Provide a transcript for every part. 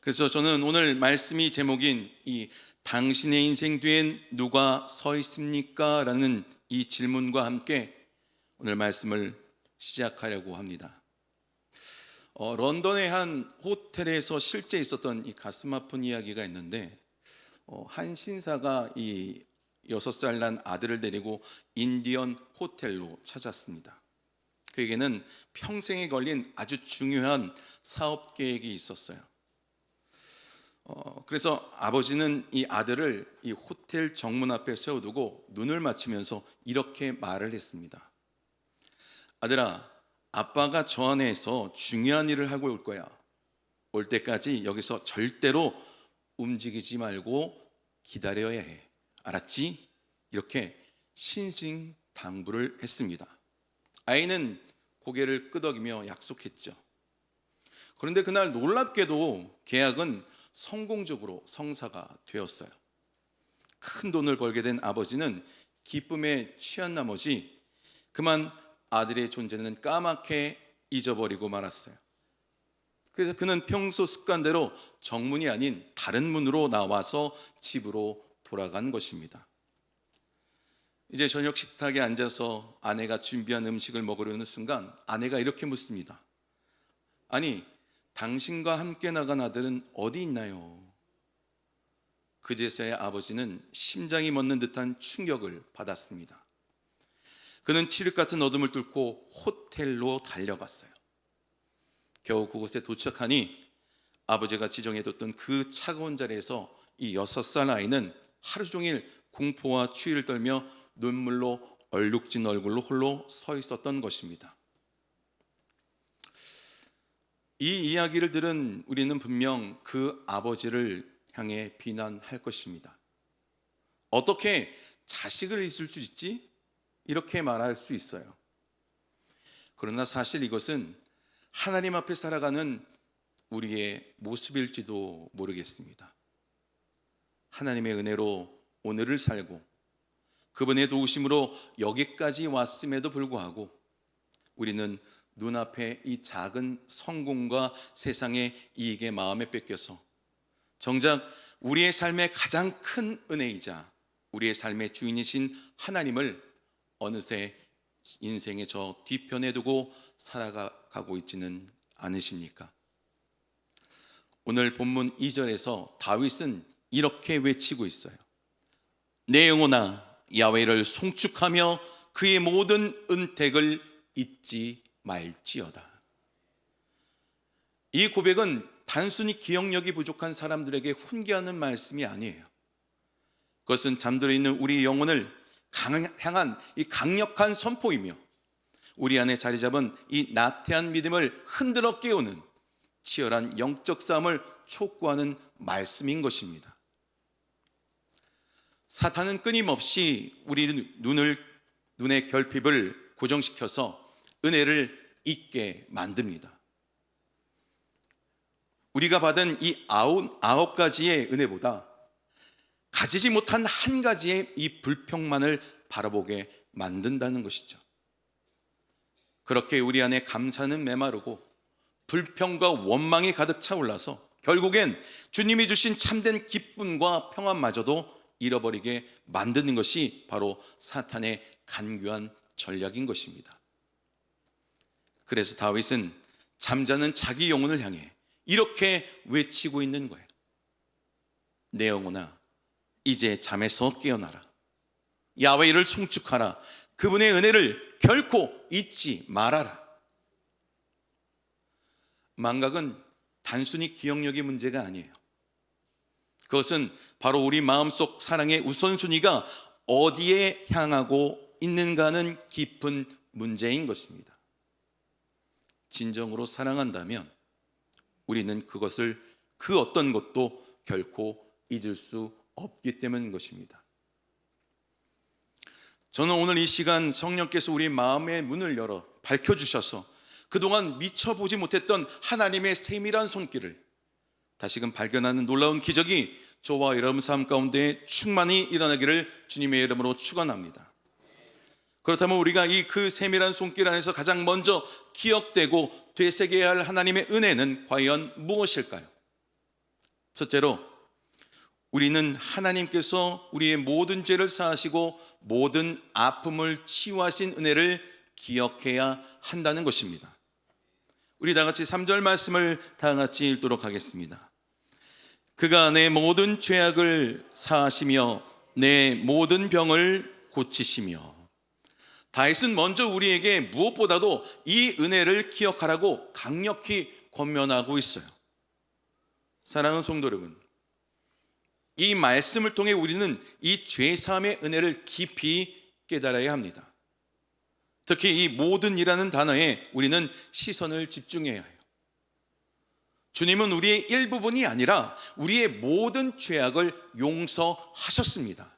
그래서 저는 오늘 말씀이 제목인 이 당신의 인생 뒤엔 누가 서 있습니까? 라는 이 질문과 함께 오늘 말씀을 시작하려고 합니다. 런던의 한 호텔에서 실제 있었던 이 가슴 아픈 이야기가 있는데, 한 신사가 이 6살 난 아들을 데리고 인디언 호텔로 찾았습니다. 그에게는 평생에 걸린 아주 중요한 사업 계획이 있었어요. 그래서 아버지는 이 아들을 이 호텔 정문 앞에 세워두고 눈을 맞추면서 이렇게 말을 했습니다. 아들아, 아빠가 저 안에서 중요한 일을 하고 올 거야. 올 때까지 여기서 절대로 움직이지 말고 기다려야 해. 알았지? 이렇게 신신당부를 했습니다. 아이는 고개를 끄덕이며 약속했죠. 그런데 그날 놀랍게도 계약은 성공적으로 성사가 되었어요. 큰 돈을 벌게 된 아버지는 기쁨에 취한 나머지 그만 아들의 존재는 까맣게 잊어버리고 말았어요. 그래서 그는 평소 습관대로 정문이 아닌 다른 문으로 나와서 집으로 돌아간 것입니다. 이제 저녁 식탁에 앉아서 아내가 준비한 음식을 먹으려는 순간 아내가 이렇게 묻습니다. 아니, 당신과 함께 나간 아들은 어디 있나요? 그제서야 아버지는 심장이 멎는 듯한 충격을 받았습니다. 그는 칠흑 같은 어둠을 뚫고 호텔로 달려갔어요. 겨우 그곳에 도착하니 아버지가 지정해뒀던 그 차가운 자리에서 이 6살 아이는 하루 종일 공포와 추위를 떨며 눈물로 얼룩진 얼굴로 홀로 서 있었던 것입니다. 이 이야기를 들은 우리는 분명 그 아버지를 향해 비난할 것입니다. 어떻게 자식을 잊을 수 있지? 이렇게 말할 수 있어요. 그러나 사실 이것은 하나님 앞에 살아가는 우리의 모습일지도 모르겠습니다. 하나님의 은혜로 오늘을 살고 그분의 도우심으로 여기까지 왔음에도 불구하고 우리는 눈앞에 이 작은 성공과 세상의 이익에 마음에 뺏겨서 정작 우리의 삶의 가장 큰 은혜이자 우리의 삶의 주인이신 하나님을 어느새 인생의 저 뒤편에 두고 살아가고 있지는 않으십니까? 오늘 본문 2절에서 다윗은 이렇게 외치고 있어요. 내 영혼아 야훼를 송축하며 그의 모든 은택을 잊지 말지어다. 이 고백은 단순히 기억력이 부족한 사람들에게 훈계하는 말씀이 아니에요. 그것은 잠들어 있는 우리 영혼을 향한 이 강력한 선포이며 우리 안에 자리 잡은 이 나태한 믿음을 흔들어 깨우는 치열한 영적 싸움을 촉구하는 말씀인 것입니다. 사탄은 끊임없이 우리 눈의 결핍을 고정시켜서 은혜를 잊게 만듭니다. 우리가 받은 이 아홉 가지의 은혜보다 가지지 못한 한 가지의 이 불평만을 바라보게 만든다는 것이죠. 그렇게 우리 안에 감사는 메마르고 불평과 원망이 가득 차올라서 결국엔 주님이 주신 참된 기쁨과 평안마저도 잃어버리게 만드는 것이 바로 사탄의 간교한 전략인 것입니다. 그래서 다윗은 잠자는 자기 영혼을 향해 이렇게 외치고 있는 거예요. 내 영혼아 이제 잠에서 깨어나라. 야훼를 송축하라. 그분의 은혜를 결코 잊지 말아라. 망각은 단순히 기억력의 문제가 아니에요. 그것은 바로 우리 마음속 사랑의 우선순위가 어디에 향하고 있는가는 깊은 문제인 것입니다. 진정으로 사랑한다면 우리는 그것을 그 어떤 것도 결코 잊을 수 없기 때문인 것입니다. 저는 오늘 이 시간 성령께서 우리 마음의 문을 열어 밝혀주셔서 그동안 미처 보지 못했던 하나님의 세밀한 손길을 다시금 발견하는 놀라운 기적이 저와 여러분 삶 가운데 충만히 일어나기를 주님의 이름으로 축원합니다. 그렇다면 우리가 이 그 세밀한 손길 안에서 가장 먼저 기억되고 되새겨야 할 하나님의 은혜는 과연 무엇일까요? 첫째로, 우리는 하나님께서 우리의 모든 죄를 사하시고 모든 아픔을 치유하신 은혜를 기억해야 한다는 것입니다. 우리 다 같이 3절 말씀을 다 같이 읽도록 하겠습니다. 그가 내 모든 죄악을 사하시며 내 모든 병을 고치시며. 다윗은 먼저 우리에게 무엇보다도 이 은혜를 기억하라고 강력히 권면하고 있어요. 사랑하는 성도 여러분, 이 말씀을 통해 우리는 이 죄사함의 은혜를 깊이 깨달아야 합니다. 특히 이 모든이라는 단어에 우리는 시선을 집중해야 해요. 주님은 우리의 일부분이 아니라 우리의 모든 죄악을 용서하셨습니다.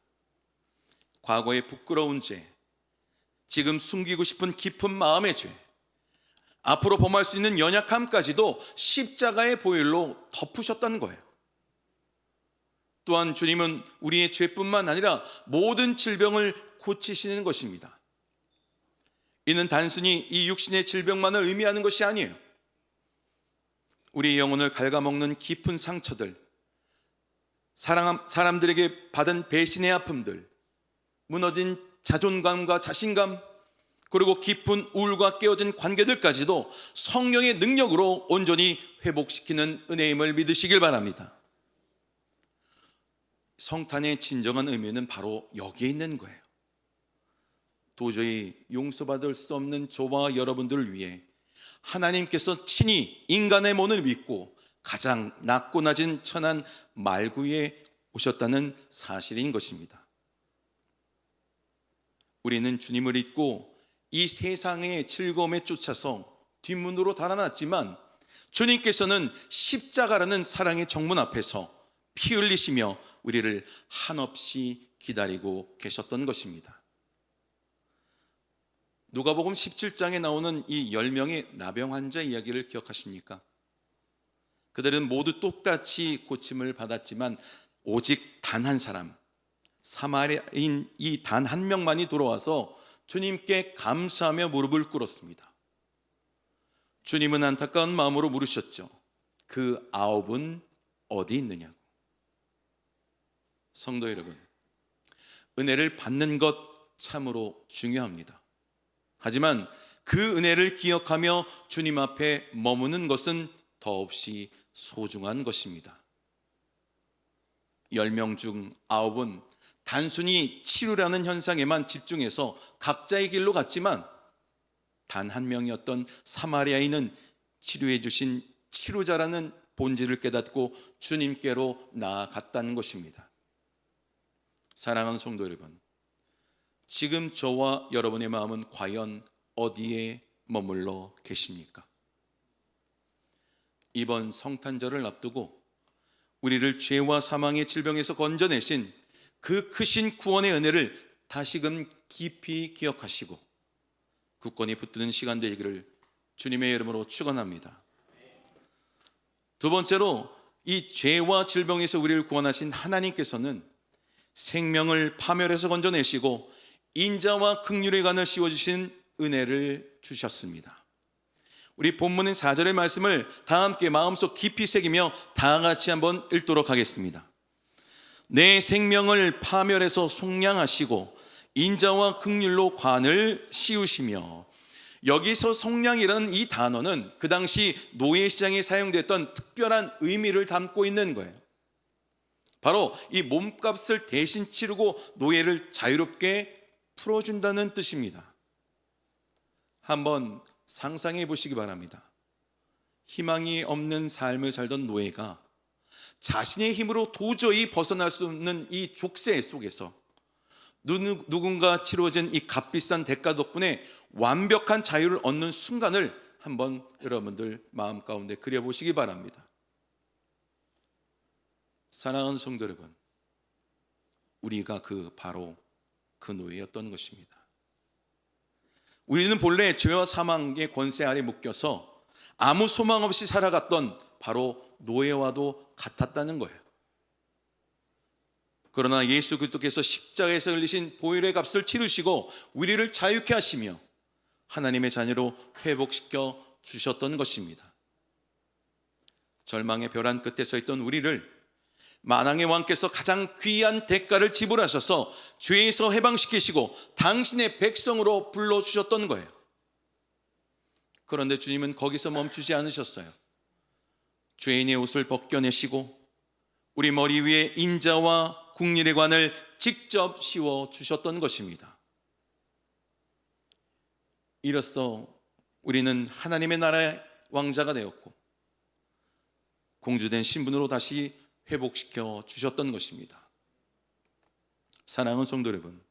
과거의 부끄러운 죄, 지금 숨기고 싶은 깊은 마음의 죄, 앞으로 범할 수 있는 연약함까지도 십자가의 보혈로 덮으셨다는 거예요. 또한 주님은 우리의 죄뿐만 아니라 모든 질병을 고치시는 것입니다. 이는 단순히 이 육신의 질병만을 의미하는 것이 아니에요. 우리의 영혼을 갉아먹는 깊은 상처들, 사람들에게 받은 배신의 아픔들, 무너진 자존감과 자신감, 그리고 깊은 우울과 깨어진 관계들까지도 성령의 능력으로 온전히 회복시키는 은혜임을 믿으시길 바랍니다. 성탄의 진정한 의미는 바로 여기에 있는 거예요. 도저히 용서받을 수 없는 저와 여러분들을 위해 하나님께서 친히 인간의 몸을 믿고 가장 낮고 낮은 천한 말구에 오셨다는 사실인 것입니다. 우리는 주님을 잊고 이 세상의 즐거움에 쫓아서 뒷문으로 달아났지만 주님께서는 십자가라는 사랑의 정문 앞에서 피 흘리시며 우리를 한없이 기다리고 계셨던 것입니다. 누가복음 17장에 나오는 이 10명의 나병 환자 이야기를 기억하십니까? 그들은 모두 똑같이 고침을 받았지만 오직 단 한 사람, 사마리아인 이 단 한 명만이 돌아와서 주님께 감사하며 무릎을 꿇었습니다. 주님은 안타까운 마음으로 물으셨죠. 그 9은 어디 있느냐고. 성도 여러분, 은혜를 받는 것 참으로 중요합니다. 하지만 그 은혜를 기억하며 주님 앞에 머무는 것은 더없이 소중한 것입니다. 10명 중 9은 단순히 치료라는 현상에만 집중해서 각자의 길로 갔지만 단 한 명이었던 사마리아인은 치료해 주신 치료자라는 본질을 깨닫고 주님께로 나아갔다는 것입니다. 사랑하는 성도 여러분, 지금 저와 여러분의 마음은 과연 어디에 머물러 계십니까? 이번 성탄절을 앞두고 우리를 죄와 사망의 질병에서 건져내신 그 크신 구원의 은혜를 다시금 깊이 기억하시고 굳건히 붙드는 시간 되기를 주님의 이름으로 축원합니다. 두 번째로, 이 죄와 질병에서 우리를 구원하신 하나님께서는 생명을 파멸해서 건져내시고 인자와 긍휼의 간을 씌워주신 은혜를 주셨습니다. 우리 본문인 4절의 말씀을 다 함께 마음속 깊이 새기며 다 같이 한번 읽도록 하겠습니다. 내 생명을 파멸해서 속량하시고 인자와 긍휼로 관을 씌우시며. 여기서 속량이라는 이 단어는 그 당시 노예시장에 사용됐던 특별한 의미를 담고 있는 거예요. 바로 이 몸값을 대신 치르고 노예를 자유롭게 풀어준다는 뜻입니다. 한번 상상해 보시기 바랍니다. 희망이 없는 삶을 살던 노예가 자신의 힘으로 도저히 벗어날 수 없는 이 족쇄 속에서 누군가 치러진 이 값비싼 대가 덕분에 완벽한 자유를 얻는 순간을 한번 여러분들 마음 가운데 그려보시기 바랍니다. 사랑하는 성도 여러분, 우리가 바로 그 노예였던 것입니다. 우리는 본래 죄와 사망의 권세 아래 묶여서 아무 소망 없이 살아갔던 바로 노예와도 같았다는 거예요. 그러나 예수 그리스도께서 십자가에서 흘리신 보혈의 값을 치르시고 우리를 자유케 하시며 하나님의 자녀로 회복시켜 주셨던 것입니다. 절망의 벼랑 끝에 서 있던 우리를 만왕의 왕께서 가장 귀한 대가를 지불하셔서 죄에서 해방시키시고 당신의 백성으로 불러주셨던 거예요. 그런데 주님은 거기서 멈추지 않으셨어요. 죄인의 옷을 벗겨내시고 우리 머리 위에 인자와 국률의 관을 직접 씌워주셨던 것입니다. 이로써 우리는 하나님의 나라의 왕자가 되었고 공주된 신분으로 다시 회복시켜 주셨던 것입니다. 사랑하는 성도 여러분,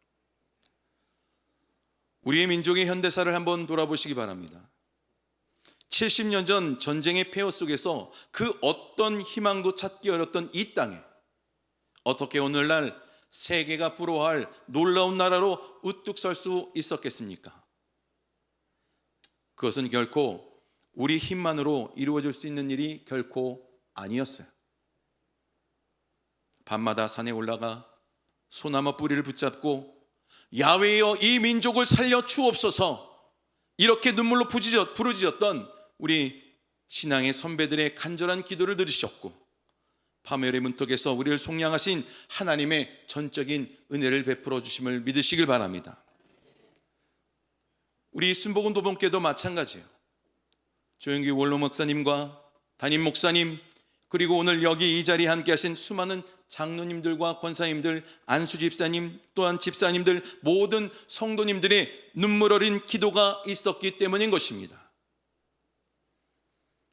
우리의 민족의 현대사를 한번 돌아보시기 바랍니다. 70년 전 전쟁의 폐허 속에서 그 어떤 희망도 찾기 어렵던 이 땅에 어떻게 오늘날 세계가 부러워할 놀라운 나라로 우뚝 설 수 있었겠습니까? 그것은 결코 우리 힘만으로 이루어질 수 있는 일이 결코 아니었어요. 밤마다 산에 올라가 소나무 뿌리를 붙잡고 야훼여 이 민족을 살려 주옵소서 이렇게 눈물로 부르짖었던 우리 신앙의 선배들의 간절한 기도를 들으셨고 파멸의 문턱에서 우리를 속량하신 하나님의 전적인 은혜를 베풀어 주심을 믿으시길 바랍니다. 우리 순복음 도봉교도 마찬가지예요. 조영기 원로 목사님과 담임 목사님 그리고 오늘 여기 이 자리에 함께 하신 수많은 장로님들과 권사님들, 안수 집사님, 또한 집사님들 모든 성도님들의 눈물 어린 기도가 있었기 때문인 것입니다.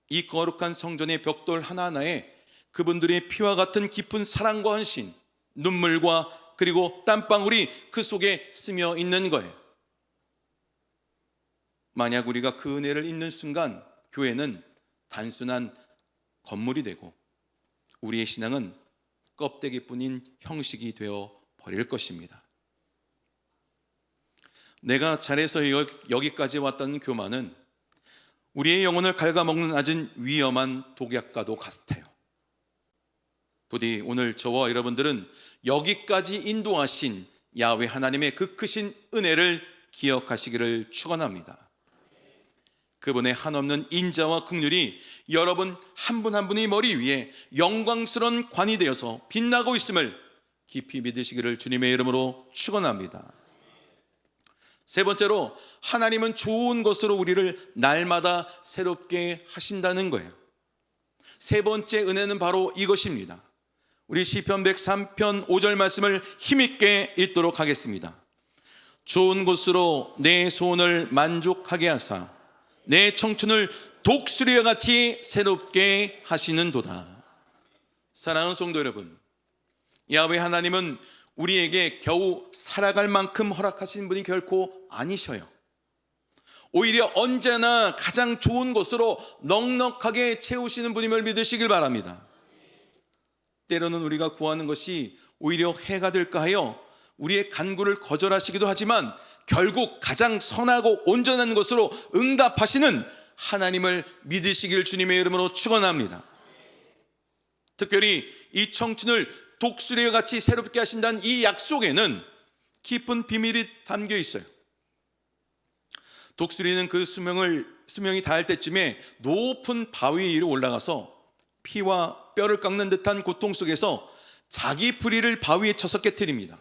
이 거룩한 성전의 벽돌 하나하나에 그분들의 피와 같은 깊은 사랑과 헌신, 눈물과 그리고 땀방울이 그 속에 스며 있는 거예요. 만약 우리가 그 은혜를 잊는 순간 교회는 단순한 건물이 되고 우리의 신앙은 껍데기뿐인 형식이 되어 버릴 것입니다. 내가 잘해서 여기까지 왔다는 교만은 우리의 영혼을 갉아먹는 아주 위험한 독약과도 같아요. 부디 오늘 저와 여러분들은 여기까지 인도하신 야훼 하나님의 그 크신 은혜를 기억하시기를 축원합니다. 그분의 한없는 인자와 긍휼이 여러분 한 분 한 분의 머리 위에 영광스러운 관이 되어서 빛나고 있음을 깊이 믿으시기를 주님의 이름으로 축원합니다. 세 번째로 하나님은 좋은 것으로 우리를 날마다 새롭게 하신다는 거예요. 세 번째 은혜는 바로 이것입니다. 우리 시편 103편 5절 말씀을 힘있게 읽도록 하겠습니다. 좋은 것으로 내 소원을 만족하게 하사 내 청춘을 독수리와 같이 새롭게 하시는도다. 사랑하는 성도 여러분, 야훼 하나님은 우리에게 겨우 살아갈 만큼 허락하시는 분이 결코 아니셔요. 오히려 언제나 가장 좋은 것으로 넉넉하게 채우시는 분임을 믿으시길 바랍니다. 때로는 우리가 구하는 것이 오히려 해가 될까 하여 우리의 간구를 거절하시기도 하지만 결국 가장 선하고 온전한 것으로 응답하시는 하나님을 믿으시길 주님의 이름으로 축원합니다. 특별히 이 청춘을 독수리와 같이 새롭게 하신다는 이 약속에는 깊은 비밀이 담겨 있어요. 독수리는 그 수명이 닿을 때쯤에 높은 바위 위로 올라가서 피와 뼈를 깎는 듯한 고통 속에서 자기 부리를 바위에 쳐서 깨트립니다.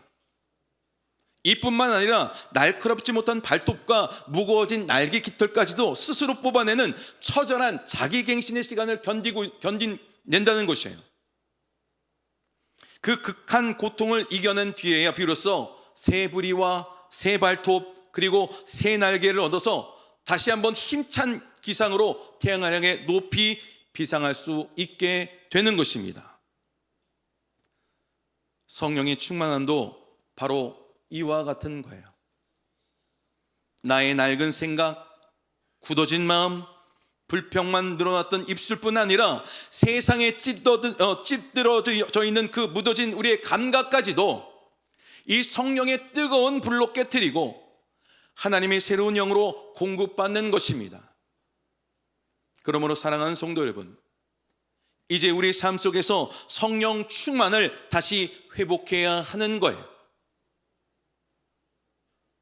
이뿐만 아니라 날카롭지 못한 발톱과 무거워진 날개 깃털까지도 스스로 뽑아내는 처절한 자기갱신의 시간을 견딘다는 것이에요. 그 극한 고통을 이겨낸 뒤에야 비로소 새 부리와 새 발톱 그리고 새 날개를 얻어서 다시 한번 힘찬 기상으로 태양을 향해 높이 비상할 수 있게 되는 것입니다. 성령의 충만함도 바로 이와 같은 거예요. 나의 낡은 생각, 굳어진 마음, 불평만 늘어났던 입술뿐 아니라 세상에 찌들어져 있는 그 묻어진 우리의 감각까지도 이 성령의 뜨거운 불로 깨트리고 하나님의 새로운 영으로 공급받는 것입니다. 그러므로 사랑하는 성도 여러분, 이제 우리 삶 속에서 성령 충만을 다시 회복해야 하는 거예요.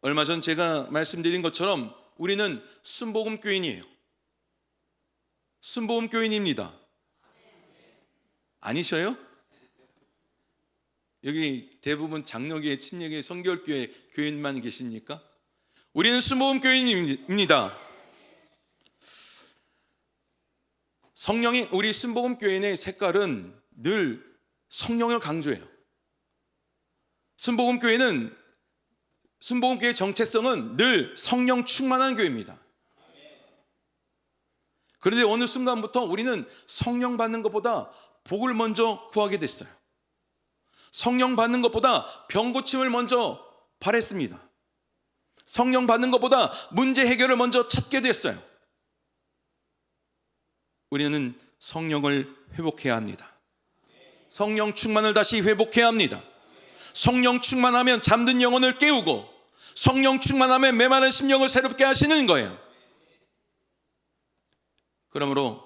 얼마 전 제가 말씀드린 것처럼 우리는 순복음 교인이에요. 순복음 교인입니다. 아니셔요? 여기 대부분 장로교회, 친례교회, 성결교회 교인만 계십니까? 우리는 순복음 교인입니다. 성령이 우리 순복음 교인의 색깔은 늘 성령을 강조해요. 순복음 교회의 정체성은 늘 성령 충만한 교회입니다. 그런데 어느 순간부터 우리는 성령 받는 것보다 복을 먼저 구하게 됐어요. 성령 받는 것보다 병 고침을 먼저 바랬습니다. 성령 받는 것보다 문제 해결을 먼저 찾게 됐어요. 우리는 성령을 회복해야 합니다. 성령 충만을 다시 회복해야 합니다. 성령 충만하면 잠든 영혼을 깨우고, 성령 충만하면 메마른 심령을 새롭게 하시는 거예요. 그러므로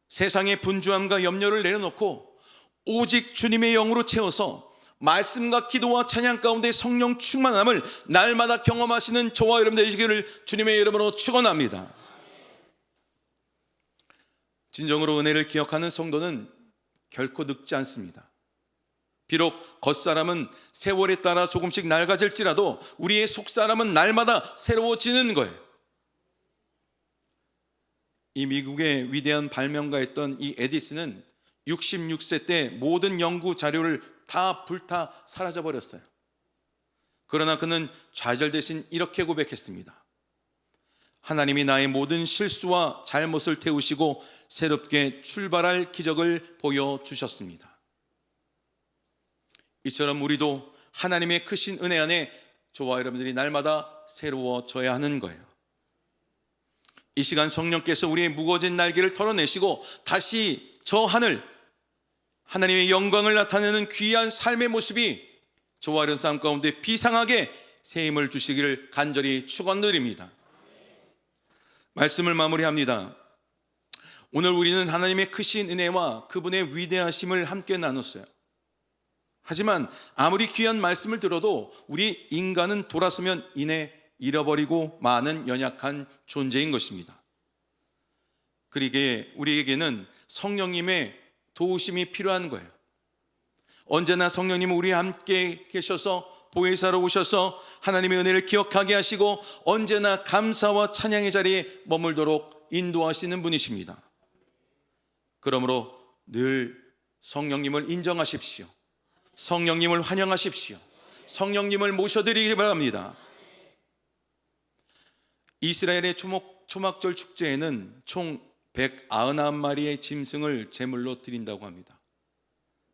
세상의 분주함과 염려를 내려놓고 오직 주님의 영으로 채워서 말씀과 기도와 찬양 가운데 성령 충만함을 날마다 경험하시는 저와 여러분들 되시기를 주님의 이름으로 축원합니다. 진정으로 은혜를 기억하는 성도는 결코 늙지 않습니다. 비록 겉사람은 세월에 따라 조금씩 낡아질지라도 우리의 속사람은 날마다 새로워지는 거예요. 이 미국의 위대한 발명가였던 이 에디슨은 66세 때 모든 연구 자료를 다 불타 사라져버렸어요. 그러나 그는 좌절 대신 이렇게 고백했습니다. 하나님이 나의 모든 실수와 잘못을 태우시고 새롭게 출발할 기적을 보여주셨습니다. 이처럼 우리도 하나님의 크신 은혜 안에 저와 여러분들이 날마다 새로워져야 하는 거예요. 이 시간 성령께서 우리의 무거워진 날개를 털어내시고 다시 저 하늘, 하나님의 영광을 나타내는 귀한 삶의 모습이 저와 여러분 삶 가운데 비상하게 새 힘을 주시기를 간절히 축원드립니다. 말씀을 마무리합니다. 오늘 우리는 하나님의 크신 은혜와 그분의 위대하심을 함께 나눴어요. 하지만 아무리 귀한 말씀을 들어도 우리 인간은 돌아서면 이내 잃어버리고 많은 연약한 존재인 것입니다. 그러기에 우리에게는 성령님의 도우심이 필요한 거예요. 언제나 성령님은 우리와 함께 계셔서 보혜사로 오셔서 하나님의 은혜를 기억하게 하시고 언제나 감사와 찬양의 자리에 머물도록 인도하시는 분이십니다. 그러므로 늘 성령님을 인정하십시오. 성령님을 환영하십시오. 성령님을 모셔드리기 바랍니다. 이스라엘의 초막절 축제에는 총 199마리의 짐승을 제물로 드린다고 합니다.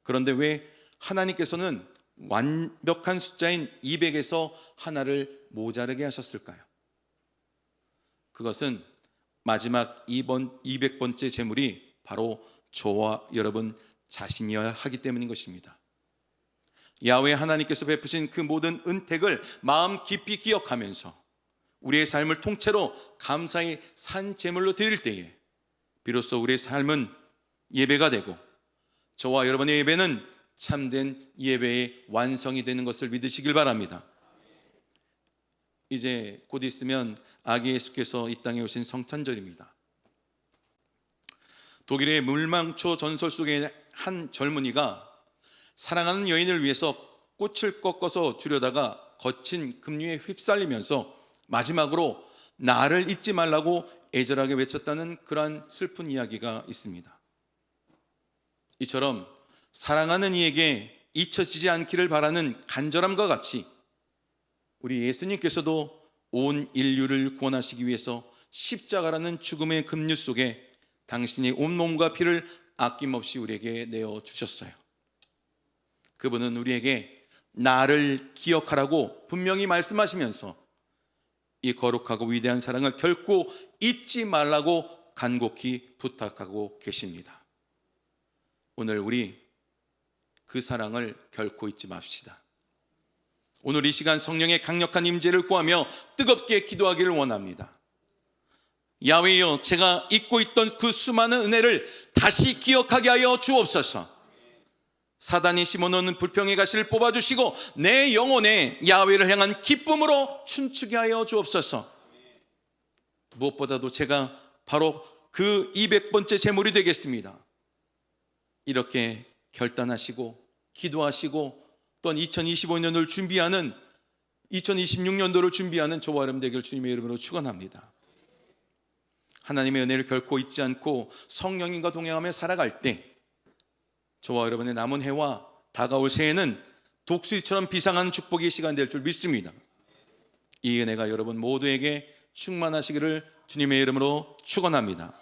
그런데 왜 하나님께서는 완벽한 숫자인 200에서 하나를 모자르게 하셨을까요? 그것은 마지막 200번째 제물이 바로 저와 여러분 자신이어야 하기 때문인 것입니다. 야훼 하나님께서 베푸신 그 모든 은택을 마음 깊이 기억하면서 우리의 삶을 통째로 감사의 산 제물로 드릴 때에 비로소 우리의 삶은 예배가 되고 저와 여러분의 예배는 참된 예배의 완성이 되는 것을 믿으시길 바랍니다. 이제 곧 있으면 아기 예수께서 이 땅에 오신 성탄절입니다. 독일의 물망초 전설 속의 한 젊은이가 사랑하는 여인을 위해서 꽃을 꺾어서 주려다가 거친 급류에 휩쓸리면서 마지막으로 나를 잊지 말라고 애절하게 외쳤다는 그러한 슬픈 이야기가 있습니다. 이처럼 사랑하는 이에게 잊혀지지 않기를 바라는 간절함과 같이 우리 예수님께서도 온 인류를 구원하시기 위해서 십자가라는 죽음의 급류 속에 당신이 온몸과 피를 아낌없이 우리에게 내어주셨어요. 그분은 우리에게 나를 기억하라고 분명히 말씀하시면서 이 거룩하고 위대한 사랑을 결코 잊지 말라고 간곡히 부탁하고 계십니다. 오늘 우리 그 사랑을 결코 잊지 맙시다. 오늘 이 시간 성령의 강력한 임재를 구하며 뜨겁게 기도하기를 원합니다. 야훼여, 제가 잊고 있던 그 수많은 은혜를 다시 기억하게 하여 주옵소서. 사단이 심어놓는 불평의 가시를 뽑아주시고 내 영혼에 야훼를 향한 기쁨으로 춤추게 하여 주옵소서. 무엇보다도 제가 바로 그 200번째 제물이 되겠습니다. 이렇게 결단하시고 기도하시고 또 2025년도를 준비하는 2026년도를 준비하는 저와 여러분 되기를 주님의 이름으로 축원합니다. 하나님의 은혜를 결코 잊지 않고 성령님과 동행하며 살아갈 때 저와 여러분의 남은 해와 다가올 새해는 독수리처럼 비상한 축복의 시간 될 줄 믿습니다. 이 은혜가 여러분 모두에게 충만하시기를 주님의 이름으로 축원합니다.